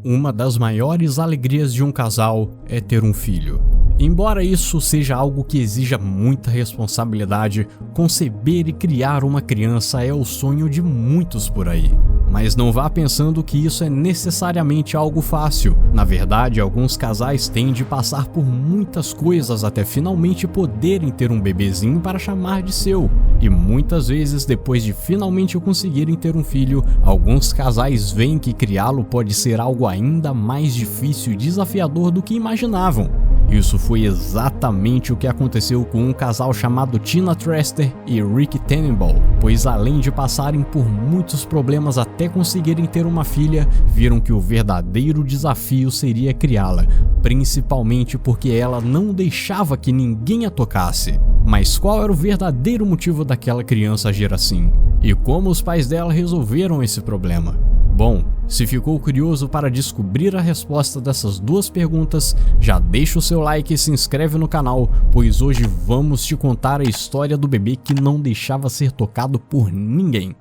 Uma das maiores alegrias de um casal é ter um filho. Embora isso seja algo que exija muita responsabilidade, conceber e criar uma criança é o sonho de muitos por aí. Mas não vá pensando que isso é necessariamente algo fácil. Na verdade, alguns casais têm de passar por muitas coisas até finalmente poderem ter um bebezinho para chamar de seu. E muitas vezes, depois de finalmente conseguirem ter um filho, alguns casais veem que criá-lo pode ser algo ainda mais difícil e desafiador do que imaginavam. Isso foi exatamente o que aconteceu com um casal chamado Tina Traster e Rick Tannenbaum, pois além de passarem por muitos problemas até conseguirem ter uma filha, viram que o verdadeiro desafio seria criá-la, principalmente porque ela não deixava que ninguém a tocasse. Mas qual era o verdadeiro motivo daquela criança agir assim? E como os pais dela resolveram esse problema? Bom, se ficou curioso para descobrir a resposta dessas duas perguntas, já deixa o seu like e se inscreve no canal, pois hoje vamos te contar a história do bebê que não deixava ser tocado por ninguém.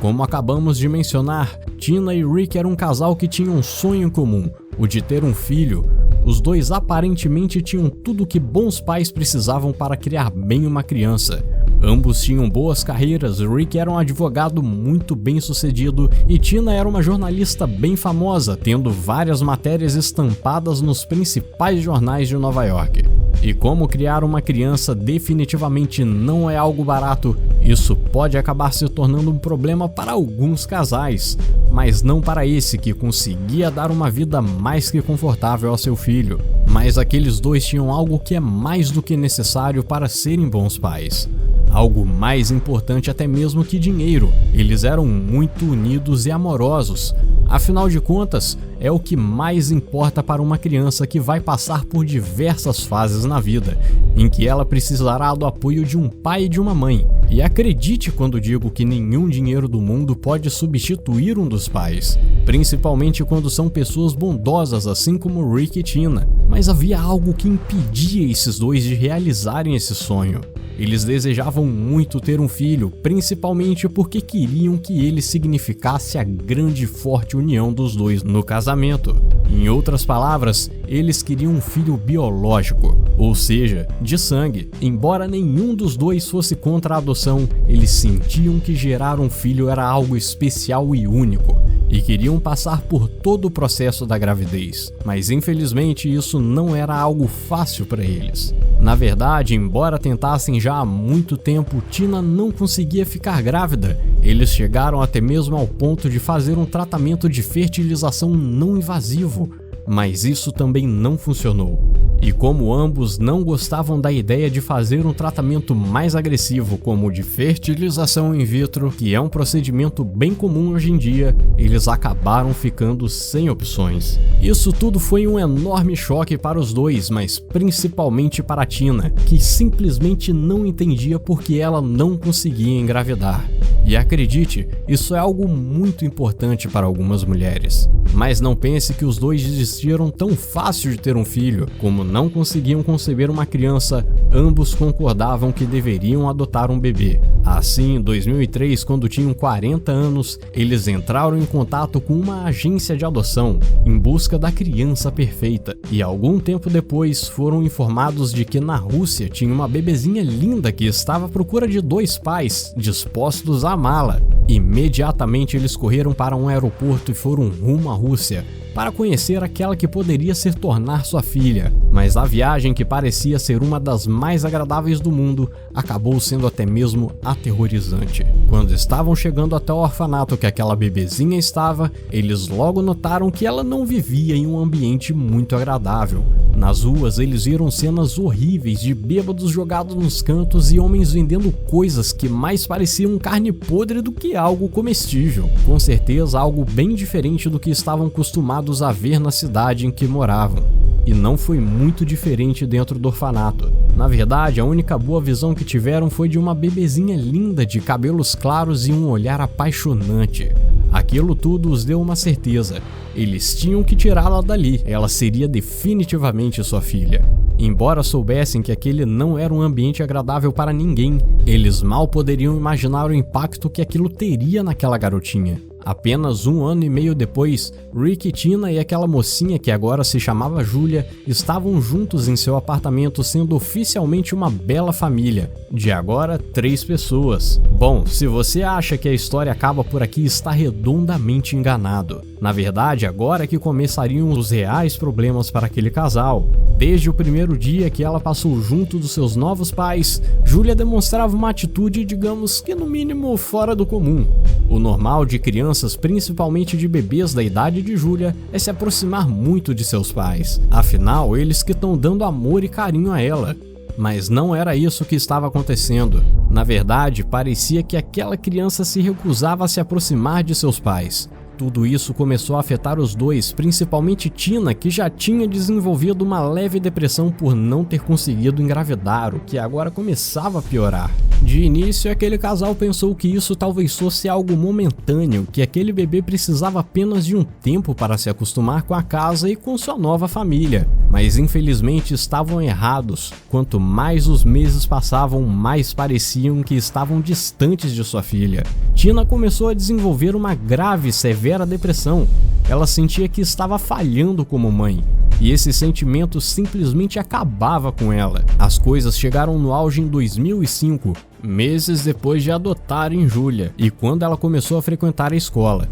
Como acabamos de mencionar, Tina e Rick eram um casal que tinha um sonho em comum, o de ter um filho. Os dois aparentemente tinham tudo o que bons pais precisavam para criar bem uma criança. Ambos tinham boas carreiras, Rick era um advogado muito bem sucedido e Tina era uma jornalista bem famosa, tendo várias matérias estampadas nos principais jornais de Nova York. E como criar uma criança definitivamente não é algo barato, isso pode acabar se tornando um problema para alguns casais, mas não para esse que conseguia dar uma vida mais que confortável ao seu filho. Mas aqueles dois tinham algo que é mais do que necessário para serem bons pais. Algo mais importante até mesmo que dinheiro, eles eram muito unidos e amorosos. Afinal de contas, é o que mais importa para uma criança que vai passar por diversas fases na vida, em que ela precisará do apoio de um pai e de uma mãe. E acredite quando digo que nenhum dinheiro do mundo pode substituir um dos pais, principalmente quando são pessoas bondosas assim como Rick e Tina. Mas havia algo que impedia esses dois de realizarem esse sonho. Eles desejavam muito ter um filho, principalmente porque queriam que ele significasse a grande e forte união dos dois no casamento. Em outras palavras, eles queriam um filho biológico, ou seja, de sangue. Embora nenhum dos dois fosse contra a adoção, eles sentiam que gerar um filho era algo especial e único, e queriam passar por todo o processo da gravidez. Mas infelizmente isso não era algo fácil para eles. Na verdade, embora tentassem já há muito tempo, Tina não conseguia ficar grávida. Eles chegaram até mesmo ao ponto de fazer um tratamento de fertilização não invasivo, mas isso também não funcionou. E como ambos não gostavam da ideia de fazer um tratamento mais agressivo, como o de fertilização in vitro, que é um procedimento bem comum hoje em dia, eles acabaram ficando sem opções. Isso tudo foi um enorme choque para os dois, mas principalmente para Tina, que simplesmente não entendia por que ela não conseguia engravidar. E acredite, isso é algo muito importante para algumas mulheres. Mas não pense que os dois desistiram tão fácil de ter um filho. Como não conseguiam conceber uma criança, ambos concordavam que deveriam adotar um bebê. Assim, em 2003, quando tinham 40 anos, eles entraram em contato com uma agência de adoção, em busca da criança perfeita. E algum tempo depois, foram informados de que na Rússia tinha uma bebezinha linda que estava à procura de dois pais, dispostos a amá-la. Imediatamente eles correram para um aeroporto e foram rumo à Rússia para conhecer aquela que poderia se tornar sua filha. Mas a viagem, que parecia ser uma das mais agradáveis do mundo, acabou sendo até mesmo aterrorizante. Quando estavam chegando até o orfanato que aquela bebezinha estava, eles logo notaram que ela não vivia em um ambiente muito agradável. Nas ruas eles viram cenas horríveis de bêbados jogados nos cantos e homens vendendo coisas que mais pareciam carne podre do que algo comestível. Com certeza algo bem diferente do que estavam acostumados a ver na cidade em que moravam. E não foi muito diferente dentro do orfanato. Na verdade, a única boa visão que tiveram foi de uma bebezinha linda de cabelos claros e um olhar apaixonante. Aquilo tudo os deu uma certeza: eles tinham que tirá-la dali, ela seria definitivamente sua filha. Embora soubessem que aquele não era um ambiente agradável para ninguém, eles mal poderiam imaginar o impacto que aquilo teria naquela garotinha. Apenas 1 ano e meio depois, Rick, Tina e aquela mocinha que agora se chamava Julia estavam juntos em seu apartamento, sendo oficialmente uma bela família, de agora 3 pessoas. Bom, se você acha que a história acaba por aqui, está redondamente enganado. Na verdade, agora é que começariam os reais problemas para aquele casal. Desde o primeiro dia que ela passou junto dos seus novos pais, Julia demonstrava uma atitude, digamos que no mínimo fora do comum. O normal de crianças, principalmente de bebês da idade de Julia, é se aproximar muito de seus pais. Afinal, eles que estão dando amor e carinho a ela. Mas não era isso que estava acontecendo. Na verdade, parecia que aquela criança se recusava a se aproximar de seus pais. Tudo isso começou a afetar os dois, principalmente Tina, que já tinha desenvolvido uma leve depressão por não ter conseguido engravidar, o que agora começava a piorar. De início, aquele casal pensou que isso talvez fosse algo momentâneo, que aquele bebê precisava apenas de um tempo para se acostumar com a casa e com sua nova família. Mas infelizmente estavam errados. Quanto mais os meses passavam, mais pareciam que estavam distantes de sua filha. Tina começou a desenvolver uma grave e severa depressão. Ela sentia que estava falhando como mãe, e esse sentimento simplesmente acabava com ela. As coisas chegaram no auge em 2005, meses depois de adotarem Julia, e quando ela começou a frequentar a escola.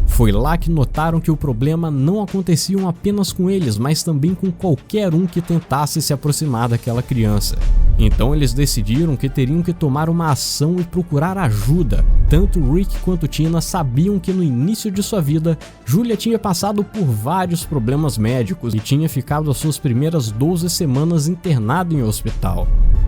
Foi lá que notaram que o problema não acontecia apenas com eles, mas também com qualquer um que tentasse se aproximar daquela criança. Então eles decidiram que teriam que tomar uma ação e procurar ajuda. Tanto Rick quanto Tina sabiam que no início de sua vida, Julia tinha passado por vários problemas médicos e tinha ficado as suas primeiras 12 semanas internada em hospital.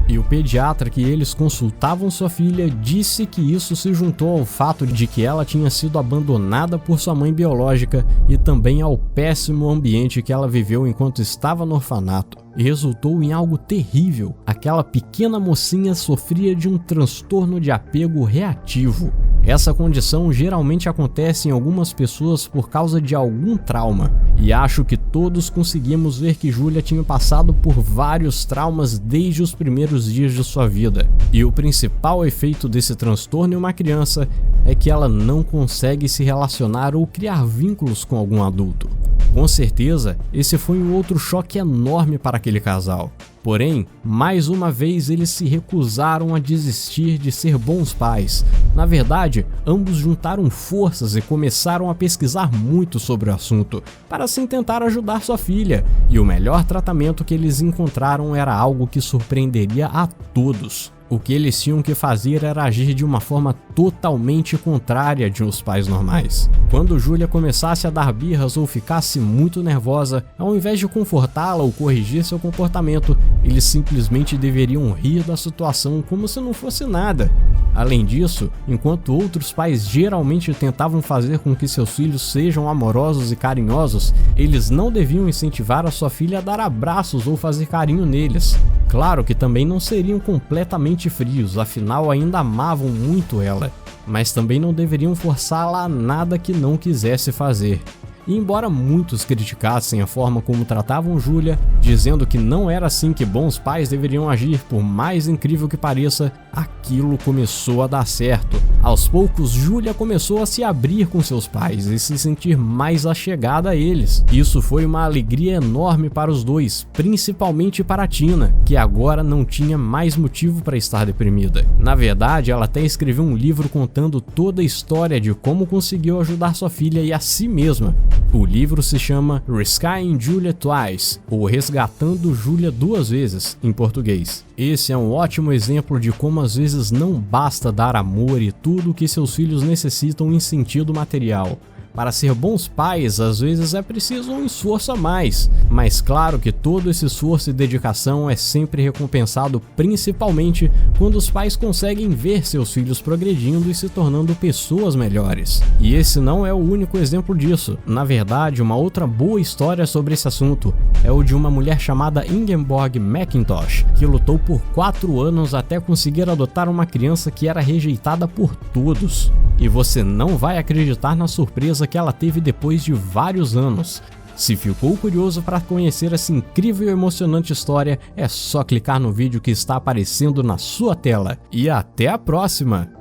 E o pediatra que eles consultavam sua filha disse que isso se juntou ao fato de que ela tinha sido abandonada por sua mãe biológica e também ao péssimo ambiente que ela viveu enquanto estava no orfanato. E resultou em algo terrível. Aquela pequena mocinha sofria de um transtorno de apego reativo. Essa condição geralmente acontece em algumas pessoas por causa de algum trauma, e acho que todos conseguimos ver que Julia tinha passado por vários traumas desde os primeiros dias de sua vida. E o principal efeito desse transtorno em uma criança é que ela não consegue se relacionar ou criar vínculos com algum adulto. Com certeza, esse foi um outro choque enorme para aquele casal. Porém, mais uma vez eles se recusaram a desistir de ser bons pais. Na verdade, ambos juntaram forças e começaram a pesquisar muito sobre o assunto, para assim tentar ajudar sua filha. E o melhor tratamento que eles encontraram era algo que surpreenderia a todos. O que eles tinham que fazer era agir de uma forma totalmente contrária de os pais normais. Quando Julia começasse a dar birras ou ficasse muito nervosa, ao invés de confortá-la ou corrigir seu comportamento, eles simplesmente deveriam rir da situação como se não fosse nada. Além disso, enquanto outros pais geralmente tentavam fazer com que seus filhos sejam amorosos e carinhosos, eles não deviam incentivar a sua filha a dar abraços ou fazer carinho neles. Claro que também não seriam completamente frios, afinal ainda amavam muito ela, mas também não deveriam forçá-la a nada que não quisesse fazer. E embora muitos criticassem a forma como tratavam Julia, dizendo que não era assim que bons pais deveriam agir, por mais incrível que pareça, aquilo começou a dar certo. Aos poucos, Julia começou a se abrir com seus pais e se sentir mais achegada a eles. Isso foi uma alegria enorme para os dois, principalmente para Tina, que agora não tinha mais motivo para estar deprimida. Na verdade, ela até escreveu um livro contando toda a história de como conseguiu ajudar sua filha e a si mesma. O livro se chama Rescuing Julia Twice, ou Resgatando Julia Duas Vezes, em português. Esse é um ótimo exemplo de como às vezes não basta dar amor e tudo o que seus filhos necessitam em sentido material. Para ser bons pais, às vezes é preciso um esforço a mais, mas claro que todo esse esforço e dedicação é sempre recompensado, principalmente quando os pais conseguem ver seus filhos progredindo e se tornando pessoas melhores. E esse não é o único exemplo disso. Na verdade, uma outra boa história sobre esse assunto é o de uma mulher chamada Ingeborg McIntosh, que lutou por 4 anos até conseguir adotar uma criança que era rejeitada por todos. E você não vai acreditar na surpresa que ela teve depois de vários anos. Se ficou curioso para conhecer essa incrível e emocionante história, é só clicar no vídeo que está aparecendo na sua tela. E até a próxima!